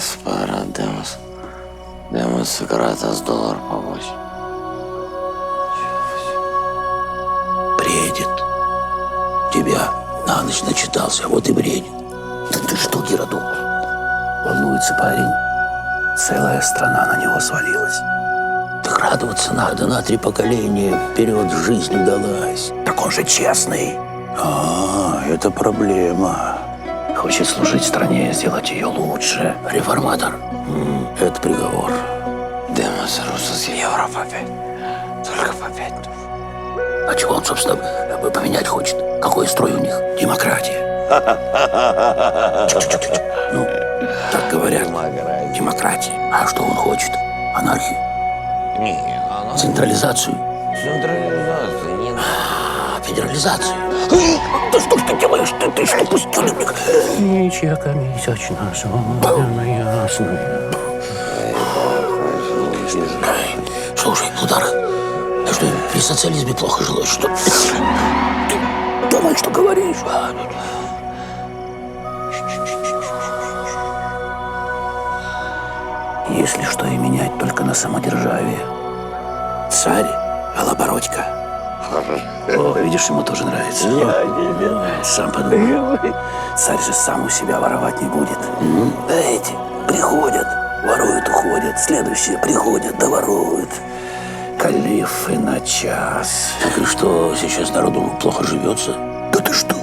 Спара, Демос. Демос Сократа с доллар побольше. Бредит. Тебя на ночь начитался, вот и бредит. Да ты что, Геродот? Волнуется парень. Целая страна на него свалилась. Так радоваться надо, на 3 поколения вперед жизнь удалась. Так он же честный. Это проблема. Хочет служить стране, сделать ее лучше. Реформатор. Это приговор. Демос Русос Европа опять. Только по 5. А чего он, собственно, поменять хочет? Какой строй у них? Демократия. Ну, так говорят. Демократия. А что он хочет? Анархию? Не, она... Централизацию? Централизация, не надо. Федерализацию? Да что ж ты делаешь? Ты что, пустюльник? Ячейка месячная, солнечная, ясная. Слушай, Плутарх, ты что, при социализме плохо жилось, что ли? Ты думай, что говоришь. Если что и менять, только на самодержавие. Царь Голобородько. О, видишь, ему тоже нравится. Сам подумай. Царь же сам у себя воровать не будет. А эти приходят, воруют, уходят. Следующие приходят, да воруют. Калифы на час. Так и что, сейчас народу плохо живется? Да ты что?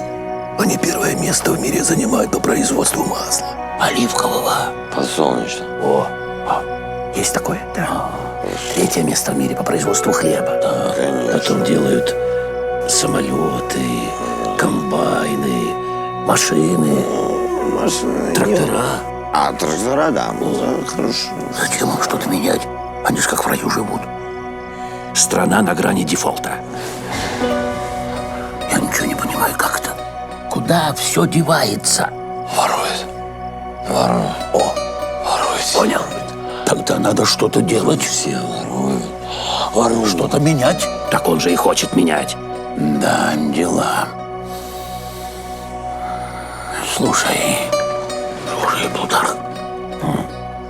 Они первое место в мире занимают по производству масла. Оливкового. Подсолнечного. Есть такое? Да. 3-е место в мире по производству хлеба. Да, конечно. Потом делают самолеты, комбайны, машины, трактора. А трактора, да, хорошо. Зачем им что-то менять? Они же как в раю живут. Страна на грани дефолта. Я ничего не понимаю, как это? Куда все девается? Ворует. Ворует. Понял? Тогда надо что-то делать. Все воруют. Что-то менять. Так он же и хочет менять. Да, дела. Слушай, Плутарх.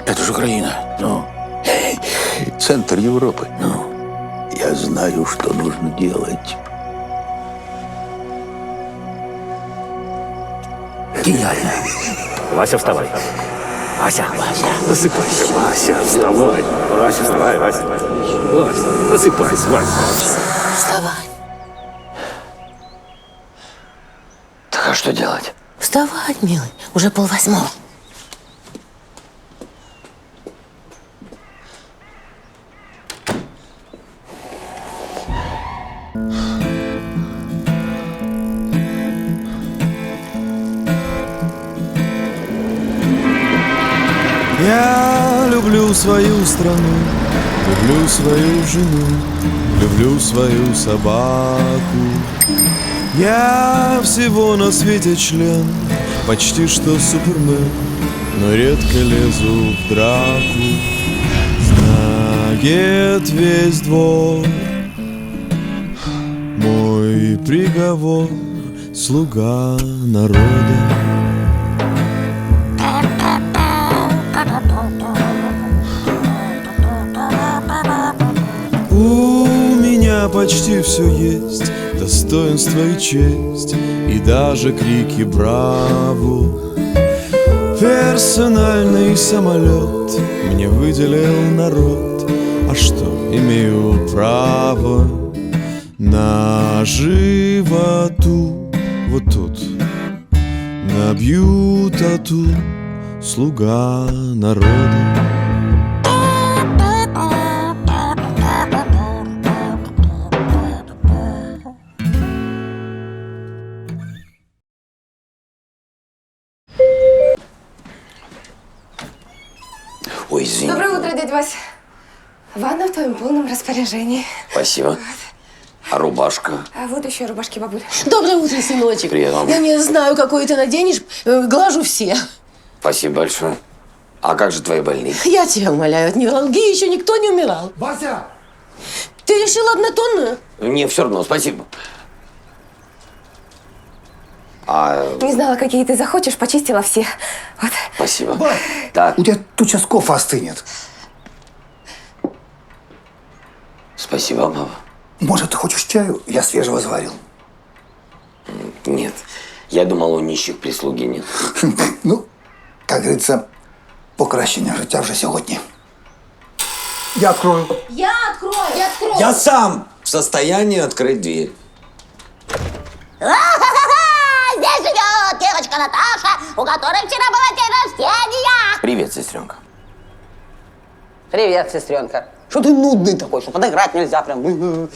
Это же Украина. Центр Европы. Я знаю, что нужно делать. Гениально. Вася, вставай. Вася, засыпайся. Вася, вставай. Вася, вставай, Вася. Вася, засыпайся, Вася. Вставай. Так а что делать? Вставать, милый. Уже 7:30. Я люблю свою страну, люблю свою жену, люблю свою собаку. Я всего на свете член, почти что супермен, но редко лезу в драку. Знает весь двор мой приговор, слуга народа. У меня почти все есть, достоинство и честь, и даже крики «Браво!». Персональный самолет мне выделил народ, а что, имею право на животу. Вот тут набью тату, слуга народа. Ой, извини. Доброе утро, дядя Вася. Ванна в твоем полном распоряжении. Спасибо. А рубашка? А вот еще рубашки бабуль. Доброе утро, сыночек. Привет, мама. Я не знаю, какую ты наденешь. Глажу все. Спасибо большое. А как же твои больные? Я тебя умоляю, от невралгии еще никто не умирал. Вася! Ты решил однотонную? Мне все равно, спасибо. Не знала, какие ты захочешь, почистила все. Вот. Спасибо. Так, У тебя тут сейчас кофе остынет. спасибо, папа. Может, ты хочешь чаю? Я свежего заварил. Нет, я думал, у нищих прислуги нет. Ну, как говорится, покращення життя вже сьогодні. Я открою. Я открою. Я сам в состоянии открыть дверь. Здесь живет девочка Наташа, у которой вчера было день рождения. Привет, сестренка. Привет, сестренка. Что ты нудный такой, что подыграть нельзя прям.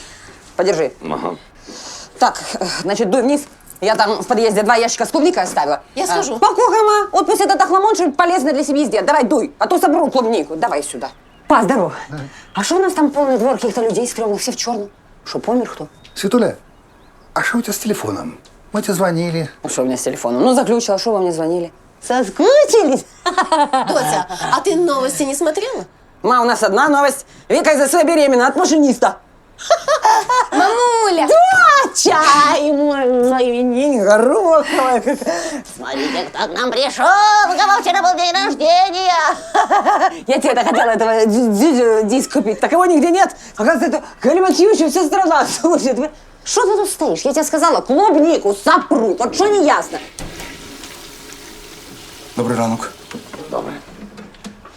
Подержи. Ага. Так, значит, дуй вниз. Я там в подъезде 2 ящика с клубникой оставила. Я схожу. Покухама. Вот пусть этот охламон что-нибудь полезное для семьи сделает. Давай, дуй, а то соберу клубнику. Давай сюда. Па, здорово. А что у нас там полный двор каких-то людей стрёмных, все в черном? Что, помер кто? Светуля, а что у тебя с телефоном? Мы тебе звонили. Ну, что у меня с телефоном? Ну, заключила, что вы мне звонили? Соскучились? Дося, а ты новости не смотрела? Ма, у нас одна новость. Вика из-за своей беременна от машиниста. Мамуля! Доча! И мой именинник гороховый. Смотрите, кто к нам пришел, у кого вчера был день рождения. Я тебе-то хотела этого дядю диск купить, так его нигде нет. Оказывается, это Калиматьевича вся страна слушает. Что ты тут стоишь? Я тебе сказала, клубнику сопрут. Вот что не ясно? Добрий ранок. Добре.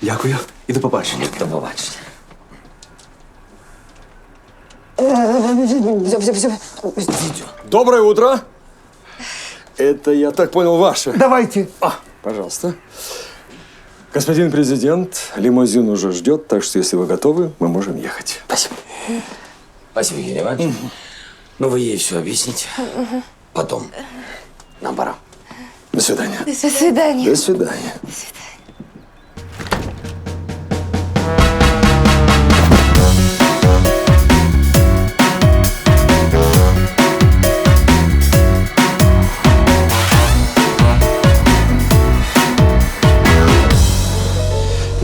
Дякую. І до побачення. До побачення. Все. Доброе утро. Это, я так понял, ваше. Давайте. Пожалуйста. Господин президент, лимузин уже ждет, так что, если вы готовы, мы можем ехать. Спасибо. Спасибо, Юрий Иванович. Ну, вы ей все объясните. Потом. Нам пора. До свидания. До свидания. До свидания.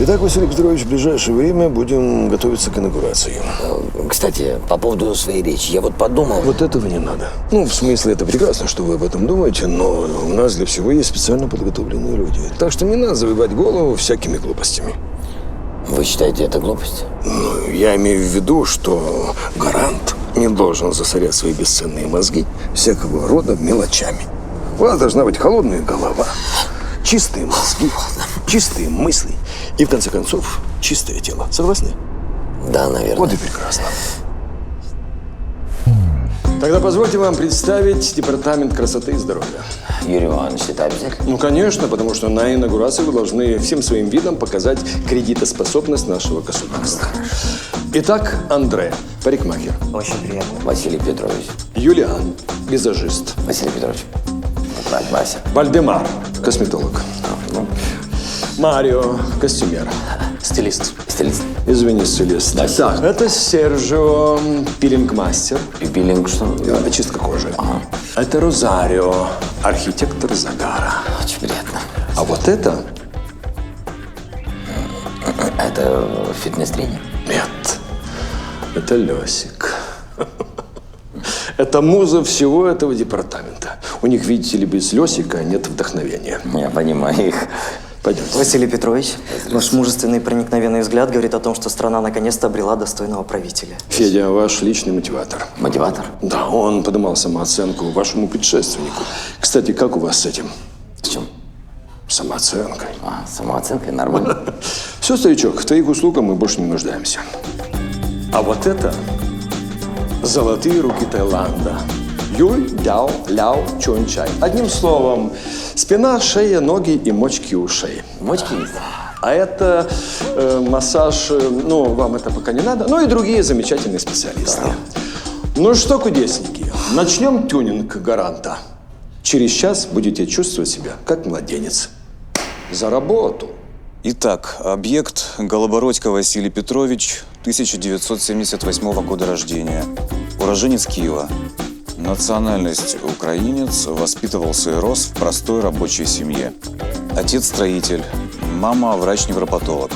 Итак, Василий Петрович, в ближайшее время будем готовиться к инаугурации. Кстати, по поводу своей речи, я вот подумал... Вот этого не надо. Ну, в смысле, это прекрасно, что вы об этом думаете, но у нас для всего есть специально подготовленные люди. Так что не надо забивать голову всякими глупостями. Вы считаете это глупость? Ну, я имею в виду, что гарант не должен засорять свои бесценные мозги всякого рода мелочами. У вас должна быть холодная голова, чистые мозги, чистые мысли и, в конце концов, чистое тело. Согласны? Да, наверное. Вот и прекрасно. Тогда позвольте вам представить Департамент красоты и здоровья. Юрий Иванович, это обязательно? Ну, конечно, потому что на инаугурации вы должны всем своим видом показать кредитоспособность нашего государства. Итак, Андре, парикмахер. Очень приятно. Василий Петрович. Юлиан, визажист. Василий Петрович. Брат Вася. Вальдемар, косметолог. Ну, Марио, костюмер. Стилист. стилист. Извини, стилист. Так, это Серджио, пилинг-мастер. Пилинг что? Очистка кожи. Это Розарио, архитектор загара. Очень приятно. А вот это... Это фитнес-тренер? Нет, это Лёсик. Это муза всего этого департамента. У них, видите ли, без Лёсика нет вдохновения. Я понимаю их. Пойдемте. Василий Петрович, ваш мужественный проникновенный взгляд говорит о том, что страна наконец-то обрела достойного правителя. Федя, ваш личный мотиватор. Мотиватор? Да, он поднимал самооценку вашему предшественнику. Кстати, как у вас с этим? С чем? Самооценкой. Самооценкой нормально. Все, старичок, в твоих услугах мы больше не нуждаемся. А вот это золотые руки Таиланда. Юй, ляо, ляо, чон, чай. Одним словом, спина, шея, ноги и мочки ушей. Мочки есть? А это массаж, ну, вам это пока не надо, ну и другие замечательные специалисты. Ну что, кудесники, начнем тюнинг гаранта. Через час будете чувствовать себя как младенец. За работу. Итак, объект Голобородько Василий Петрович, 1978 года рождения. Уроженец Киева. Национальность украинец, воспитывался и рос в простой рабочей семье. Отец строитель, мама врач-невропатолог.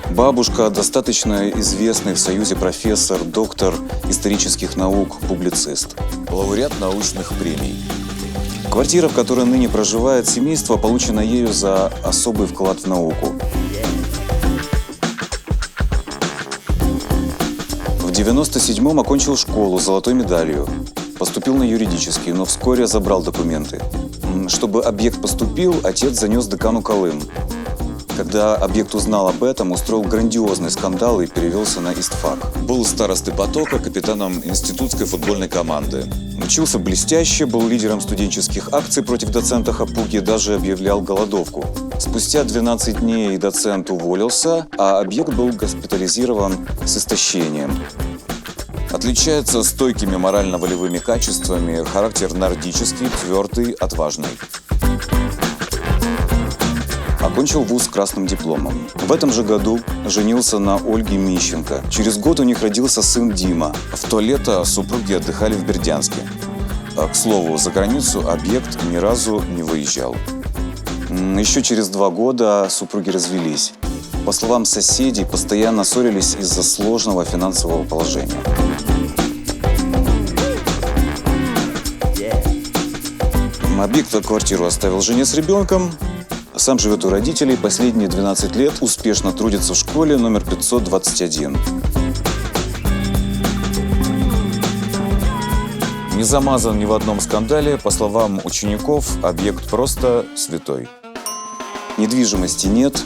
Бабушка достаточно известный в Союзе профессор, доктор исторических наук, публицист. Лауреат научных премий. Квартира, в которой ныне проживает семейство, получена ею за особый вклад в науку. В 97-м окончил школу с золотой медалью. Поступил на юридический, но вскоре забрал документы. Чтобы объект поступил, отец занес декану Колым. Когда объект узнал об этом, устроил грандиозный скандал и перевелся на истфак. Был старостой потока, капитаном институтской футбольной команды. Учился блестяще, был лидером студенческих акций против доцента Хапуги, даже объявлял голодовку. Спустя 12 дней доцент уволился, а объект был госпитализирован с истощением. Отличается стойкими морально-волевыми качествами, характер нордический, твердый, отважный. Окончил вуз с красным дипломом. В этом же году женился на Ольге Мищенко. Через год у них родился сын Дима. В то лето супруги отдыхали в Бердянске. К слову, за границу объект ни разу не выезжал. Еще через 2 года супруги развелись. По словам соседей, постоянно ссорились из-за сложного финансового положения. Объект квартиру оставил жене с ребенком. Сам живет у родителей, последние 12 лет успешно трудится в школе номер 521. Не замазан ни в одном скандале, по словам учеников, объект просто святой. Недвижимости нет,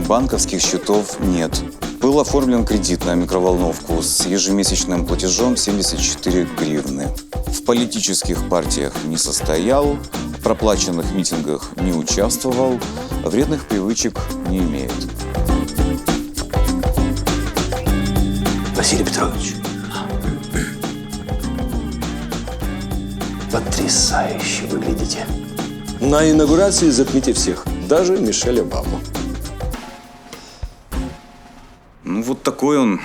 банковских счетов нет. Был оформлен кредит на микроволновку с ежемесячным платежом 74 гривны. В политических партиях не состоял, в проплаченных митингах не участвовал, вредных привычек не имеет. Василий Петрович, потрясающе выглядите. На инаугурации затмите всех, даже Мишель Обаму. Ну, вот такой он,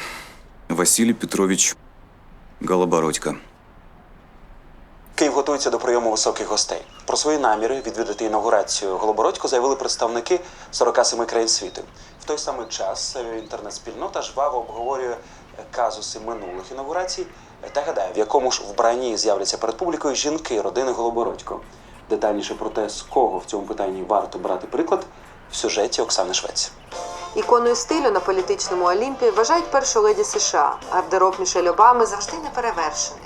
Василий Петрович Голобородько. Київ готується до прийому високих гостей. Про свої наміри відвідати інаугурацію Голобородько заявили представники 47 країн світу. В той самий час інтернет-спільнота жваво обговорює казуси минулих інаугурацій та гадає, в якому ж вбранні з'являться перед публікою жінки родини Голобородько. Детальніше про те, з кого в цьому питанні варто брати приклад, в сюжеті Оксани Швець. Іконою стилю на політичному Олімпі вважають першу леді США. Гардероб Мішель Обами завжди неперевершений.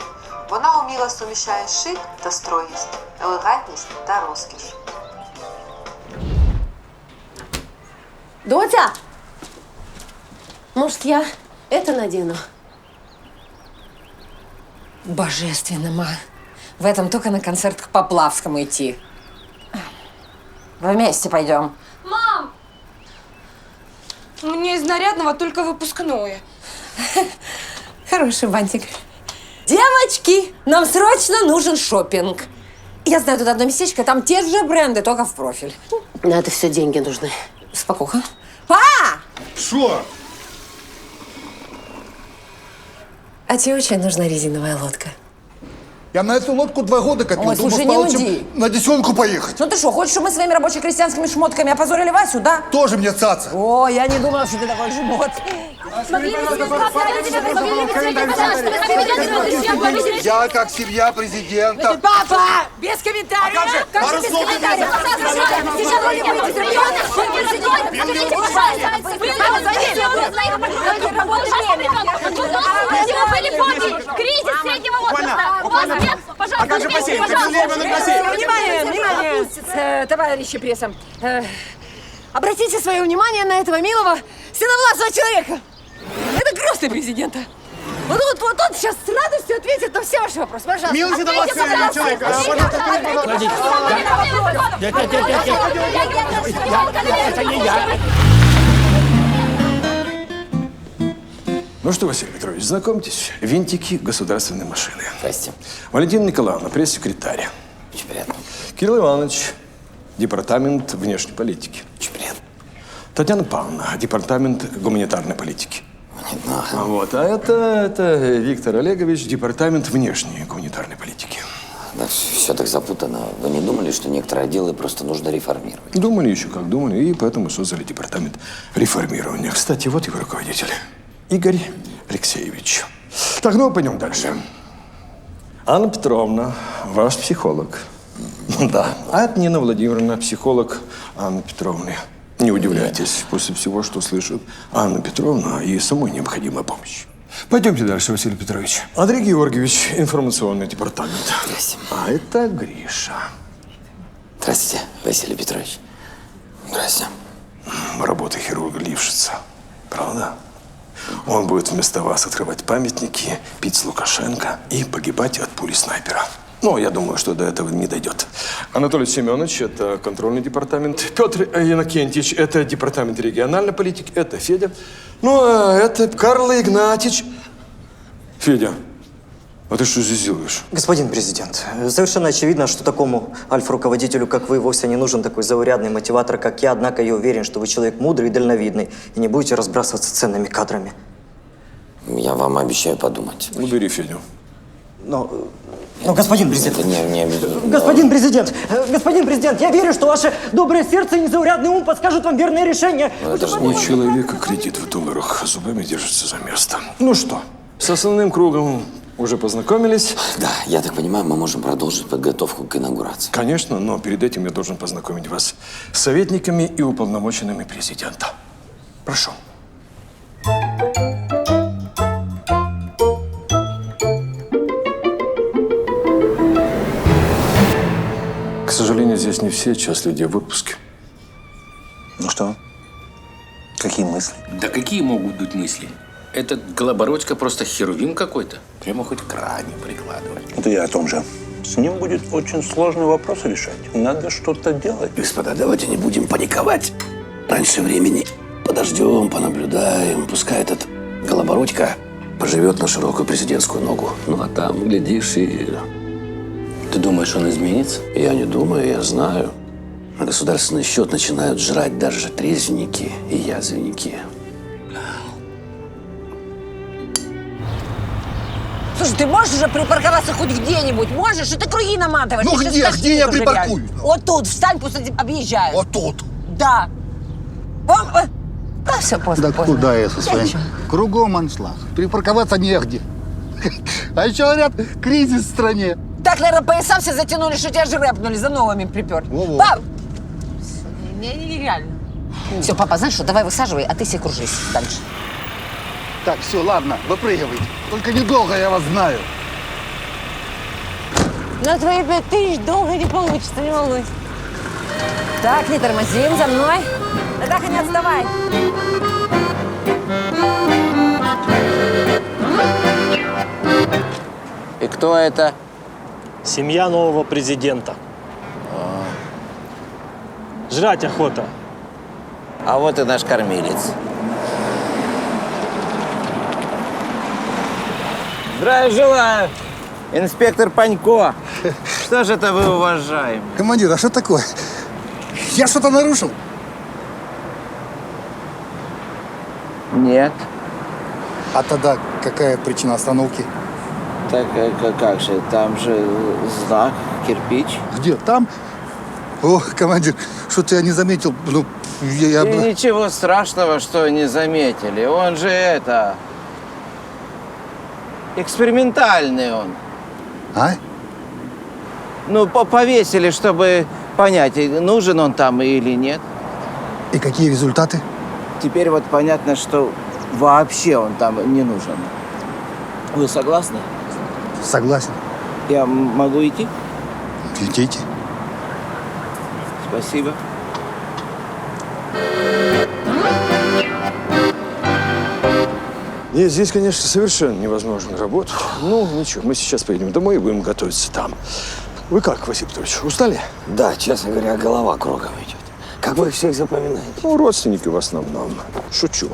Вона уміло суміщає шик та строгість, елегантність та розкіш. Дотя! Может, я это надену? Божественно, ма. В этом только на концерт к Поплавскому идти. Вместе пойдем. Мам! У меня из нарядного только выпускное. Хороший бантик. Девочки, нам срочно нужен шопинг. Я знаю тут одно местечко, там те же бренды, только в профиль. На это все деньги нужны. Спокойно. Па! Что? А тебе очень нужна резиновая лодка. Я на эту лодку 2 года копил. Ой, Думал, слушай, не получим нуди. на десенку поехать. Ну ты что, хочешь, чтобы мы своими рабоче-крестьянскими шмотками опозорили Васю, да? Тоже мне цаца. О, я не думала, что ты такой жмот. Я как семья президента. Папа, без комментариев. Пару слов. Кризис среднего возраста. А как же бассейн? Внимание, внимание, товарищи пресса. Обратите свое внимание на этого милого седовласого человека. Это крестный президента. Вот он сейчас с радостью ответит на все ваши вопросы. Пожалуйста. Милый седовласый человек. Это не я. Ну что, Василий Петрович, знакомьтесь, винтики государственной машины. Здрасте. Валентина Николаевна, пресс-секретарь. Очень приятно. Кирилл Иванович, департамент внешней политики. Очень приятно. Татьяна Павловна, департамент гуманитарной политики. Понятно. Вот, а это Виктор Олегович, департамент внешней гуманитарной политики. Да, все так запутано. Вы не думали, что некоторые отделы просто нужно реформировать? Думали еще как думали, и поэтому создали департамент реформирования. Кстати, вот его руководитель. Игорь Алексеевич. Так, ну, пойдем дальше. Анна Петровна, ваш психолог. Да. А это Нина Владимировна, психолог Анны Петровны. Не удивляйтесь, после всего, что слышит Анна Петровна, ей самой необходима помощь. Пойдемте дальше, Василий Петрович. Андрей Георгиевич, информационный департамент. Спасибо. А это Гриша. Здравствуйте, Василий Петрович. Здравствуйте. Работа хирурга Лившица. Правда? Он будет вместо вас открывать памятники, пить с Лукашенко и погибать от пули снайпера. Но я думаю, что до этого не дойдет. Анатолий Семенович – это контрольный департамент. Петр Иннокентьевич – это департамент региональной политики. Это Федя. Ну, а это Карл Игнатьевич. Федя, а ты что здесь делаешь? Господин президент, совершенно очевидно, что такому альфа-руководителю, как вы, вовсе не нужен такой заурядный мотиватор, как я. Однако я уверен, что вы человек мудрый и дальновидный, и не будете разбрасываться ценными кадрами. Я вам обещаю подумать. Убери Федю. Но, господин президент, Не обязательно. господин президент, я верю, что ваше доброе сердце и незаурядный ум подскажут вам верное решение. Это же не человека кредит в долларах, зубами держится за место. Ну что, с основным кругом уже познакомились? Да, я так понимаю, мы можем продолжить подготовку к инаугурации. Конечно, но перед этим я должен познакомить вас с советниками и уполномоченными президента. Прошу. К сожалению, здесь не все, часть людей в отпуске. Ну что? Какие мысли? Да какие могут быть мысли? Этот Голобородько просто херувим какой-то. Прямо хоть к ране прикладывать. Это я о том же. С ним будет очень сложный вопрос решать. Надо что-то делать. Господа, давайте не будем паниковать раньше времени. Подождем, понаблюдаем. Пускай этот Голобородько поживет на широкую президентскую ногу. Ну, а там, глядишь, и... Ты думаешь, он изменится? Я не думаю, я знаю. На государственный счет начинают жрать даже трезвенники и язвенники. Слушай, ты можешь уже припарковаться хоть где-нибудь? Можешь? И ты круги наматываешь. Ну где я припаркуюсь? Вот тут, встань, пусть объезжают. Вот тут. Да. Все, поздно, Да куда я со своим? Кругом аншлаг. Припарковаться негде. А еще говорят, кризис в стране. Так, наверное, пояса все затянули, что тебя жрепнули, за новыми припер. Пап! Нереально. Все, папа, знаешь что, давай высаживай, а ты себе кружись дальше. Так, все, ладно, выпрыгивай. Только недолго я вас знаю. На твои 5000 долго не получится, не волнуйся. Так, не тормозим, за мной. Да так и не отставай. И кто это? Семья нового президента. Жрать охота. А вот и наш кормилец. Здравия желаю, инспектор Панько. Что же это вы, уважаемый? Командир, а что такое? Я что-то нарушил? Нет. А тогда какая причина остановки? Так как же, там же знак, кирпич. Где? Там? О, командир, что-то я не заметил. Ну, я... И ничего страшного, что не заметили. Он же это... Экспериментальный он. А? Ну, повесили, чтобы понять, нужен он там или нет. И какие результаты? Теперь вот понятно, что вообще он там не нужен. Вы согласны? Согласен. Я могу идти? Идите. Спасибо. Нет, здесь, конечно, совершенно невозможно работать. Ну, ничего, мы сейчас поедем домой и будем готовиться там. Вы как, Василий Петрович, устали? Да, честно говоря, голова кругом идет. Как вы их всех запоминаете? Ну, родственники в основном. Шучу.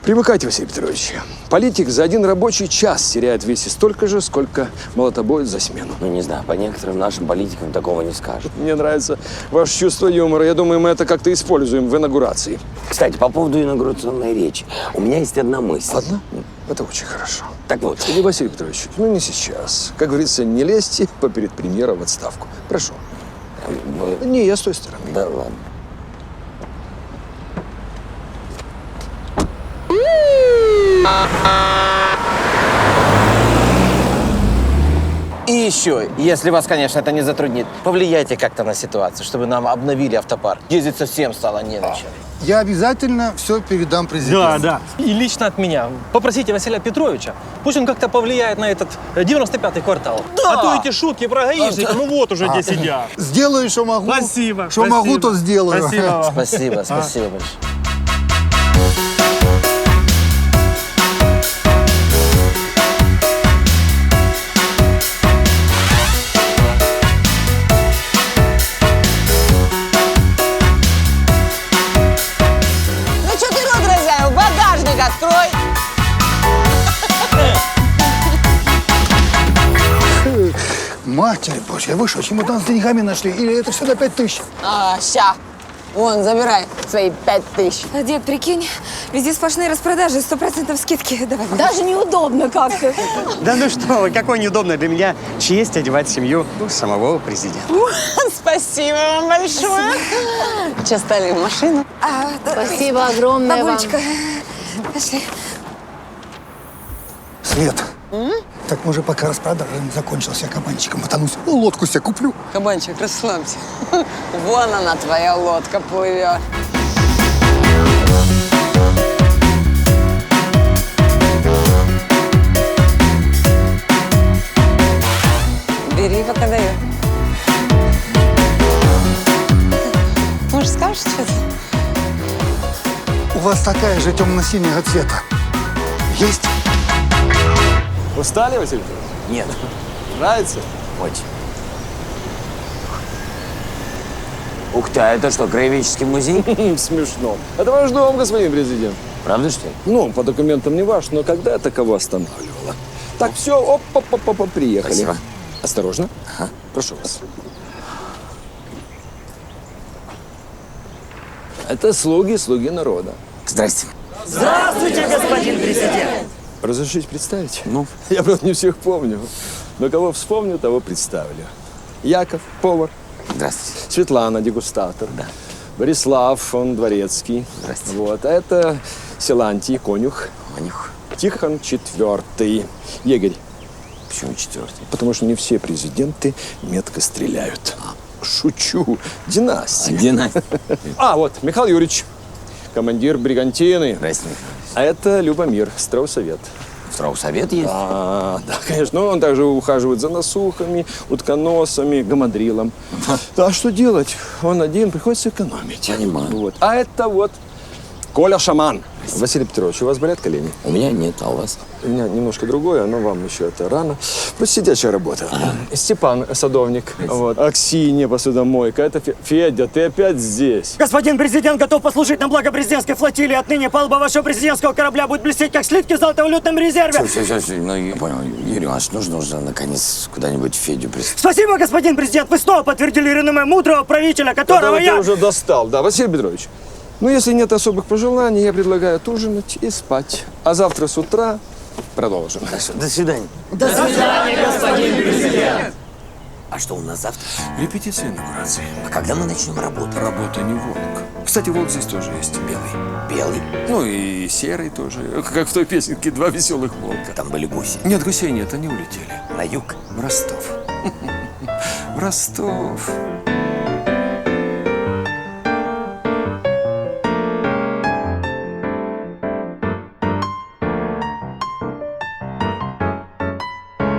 Привыкайте, Василий Петрович. Политик за один рабочий час теряет в весе столько же, сколько молотобоец за смену. Ну, не знаю, по некоторым нашим политикам такого не скажут. Мне нравится ваше чувство юмора. Я думаю, мы это как-то используем в инаугурации. Кстати, по поводу инаугурационной речи. У меня есть одна мысль. Одна? Это очень хорошо. Так вот. Или, Василий Петрович, ну не сейчас. Как говорится, не лезьте поперед премьера в отставку. Прошу. Не, я с той стороны. Да ладно. И еще, если вас, конечно, это не затруднит, повлияйте как-то на ситуацию, чтобы нам обновили автопарк. Ездить совсем стало не на чем. Я обязательно все передам президенту. Да. И лично от меня. Попросите Василия Петровича, пусть он как-то повлияет на этот 95-й квартал. Да! А то эти шутки про гаишника, ну вот уже где сидят. Сделаю, что могу. Спасибо. Что могу, то сделаю. Спасибо вам. Спасибо большое. Ну что ты рот разъявил? Багажник открой! Матерь Божья, вы что, чемодан с деньгами нашли? Или это все на 5000? Ща. Вон, забирай свои 5000. Дед, прикинь, везде сплошные распродажи, 100% скидки. Давай. Даже неудобно как-то. Да ну что вы, какой неудобно для меня честь одевать семью самого президента. Спасибо вам большое. Сейчас стали в машину. Спасибо огромное вам. Бабулечка, пошли. Свет. Так, может, пока распродажа не закончилась, я кабанчиком мотанусь. Лодку себе куплю. Кабанчик, расслабься. Вон она, твоя лодка плывет. Бери, пока даю. Может, скажешь что-то? У вас такая же темно-синего цвета. Есть? Устали, Василий Петрович? Нет. Нравится? Очень. Ух ты, а это что, краеведческий музей? Смешно. Это ваш дом, господин президент. Правда, что ли? Ну, по документам не ваш, но когда это кого останавливало? Так, все, оп, приехали. Спасибо. Осторожно. Ага. Прошу вас. Это слуги народа. Здрасте. Здравствуйте, господин президент! Разрешите представить? Ну? Я, правда, не всех помню. Но кого вспомню, того представлю. Яков, повар. Здравствуйте. Светлана, дегустатор. Да. Борислав, он дворецкий. Здрасте. Вот. А это Силантий, конюх. Конюх. Тихон IV. Егерь. Почему 4-й? Потому что не все президенты метко стреляют. Шучу. Династия. Династия. А, вот, Михаил Юрьевич. Командир бригантины. Здрасте, Михаил. А это Любомир, Страусовет. Страусовет есть? Да, конечно. Ну, он также ухаживает за насухами, утконосами, гамадрилом. А что делать? Он один, приходится экономить. Понимаю. Вот. А это вот Коля Шаман. Василий Петрович, у вас болят колени? У меня нет, а у вас? У меня немножко другое, но вам еще это рано. Просто сидячая работа. Степан, садовник. Вот. Аксинья, посудомойка. Это Федя, ты опять здесь. Господин президент готов послужить на благо президентской флотилии. Отныне палуба вашего президентского корабля будет блестеть, как слитки в золотовалютном резерве. Все, ну я понял. Юрий Иванович, нужно уже наконец куда-нибудь Федю прислать. Спасибо, господин президент. Вы снова подтвердили реноме мудрого правителя, которого я уже достал. Да, Василий Петрович. Ну, если нет особых пожеланий, я предлагаю отужинать и спать. А завтра с утра продолжим. До свидания. До свидания, господин президент! А что у нас завтра? Репетиция инаугурации. А когда мы начнем работу? Работа не волк. Кстати, волк здесь тоже есть, белый. Белый? Ну и серый тоже. Как в той песенке «Два веселых волка». Там были гуси. Нет, гусей нет, они улетели. На юг? В Ростов. В Ростов.